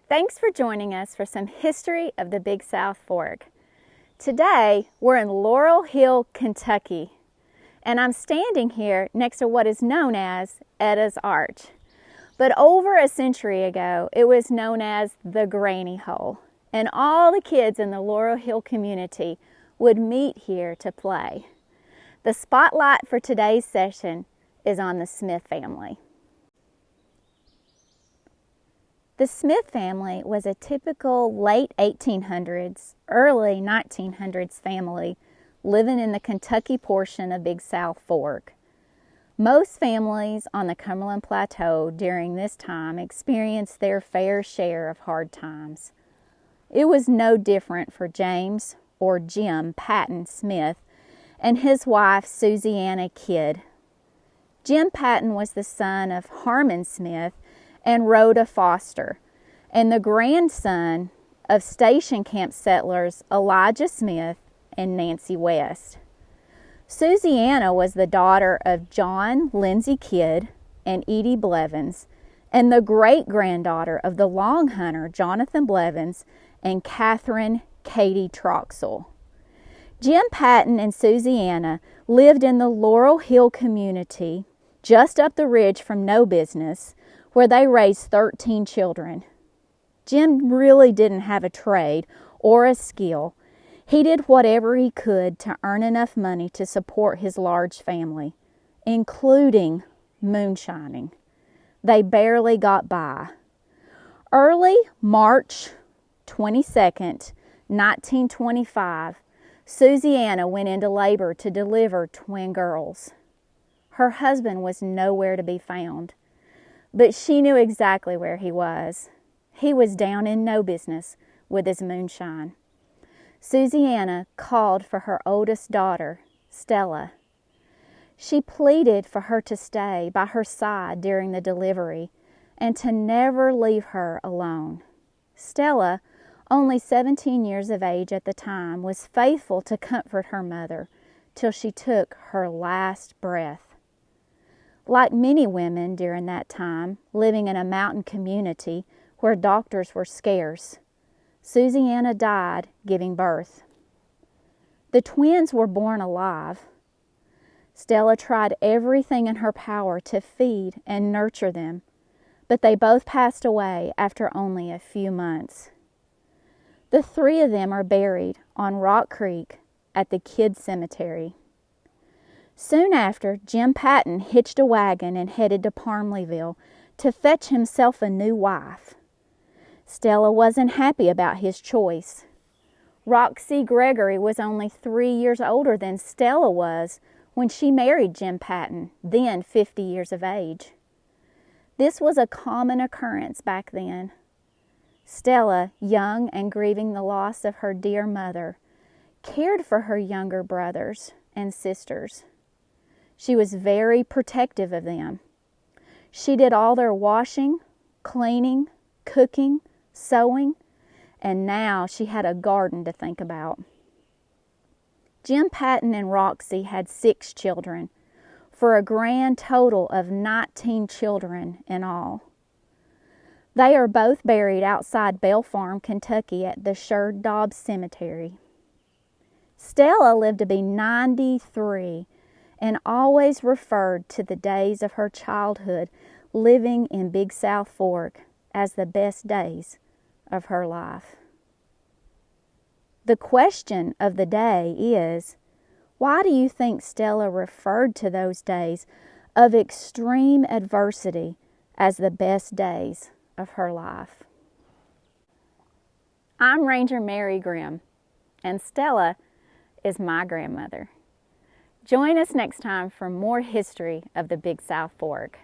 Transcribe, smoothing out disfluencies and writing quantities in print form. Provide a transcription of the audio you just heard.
Thanks for joining us for some history of the Big South Fork. Today, we're in Laurel Hill, Kentucky, and I'm standing here next to what is known as Etta's Arch. But over a century ago, it was known as the Granny Hole, and all the kids in the Laurel Hill community would meet here to play. The spotlight for today's session is on the Smith family. The Smith family was a typical late 1800s, early 1900s family living in the Kentucky portion of Big South Fork. Most families on the Cumberland Plateau during this time experienced their fair share of hard times. It was no different for James or Jim Patton Smith and his wife Susanna Kidd. Jim Patton was the son of Harmon Smith and Rhoda Foster, and the grandson of station camp settlers Elijah Smith and Nancy West. Susanna was the daughter of John Lindsay Kidd and Edie Blevins, and the great-granddaughter of the long hunter Jonathan Blevins and Catherine Katie Troxell. Jim Patton and Susanna lived in the Laurel Hill community just up the ridge from No Business, where they raised 13 children. Jim really didn't have a trade or a skill. He did whatever he could to earn enough money to support his large family, including moonshining. They barely got by. Early March 22nd, 1925, Susanna went into labor to deliver twin girls. Her husband was nowhere to be found, but she knew exactly where he was. He was down in No Business with his moonshine. Susanna called for her oldest daughter, Stella. She pleaded for her to stay by her side during the delivery and to never leave her alone. Stella, only 17 years of age at the time, was faithful to comfort her mother till she took her last breath. Like many women during that time, living in a mountain community where doctors were scarce, Susanna died giving birth. The twins were born alive. Stella tried everything in her power to feed and nurture them, but they both passed away after only a few months. The three of them are buried on Rock Creek at the Kidd Cemetery. Soon after, Jim Patton hitched a wagon and headed to Parmleyville to fetch himself a new wife. Stella wasn't happy about his choice. Roxy Gregory was only 3 years older than Stella was when she married Jim Patton, then 50 years of age. This was a common occurrence back then. Stella, young and grieving the loss of her dear mother, cared for her younger brothers and sisters. She was very protective of them. She did all their washing, cleaning, cooking, sewing, and now she had a garden to think about. Jim Patton and Roxy had 6 children, for a grand total of 19 children in all. They are both buried outside Bell Farm, Kentucky at the Sherdobbs Cemetery. Stella lived to be 93 and always referred to the days of her childhood living in Big South Fork as the best days of her life. The question of the day is, why do you think Stella referred to those days of extreme adversity as the best days of her life? I'm Ranger Mary Grimm, and Stella is my grandmother. Join us next time for more history of the Big South Fork.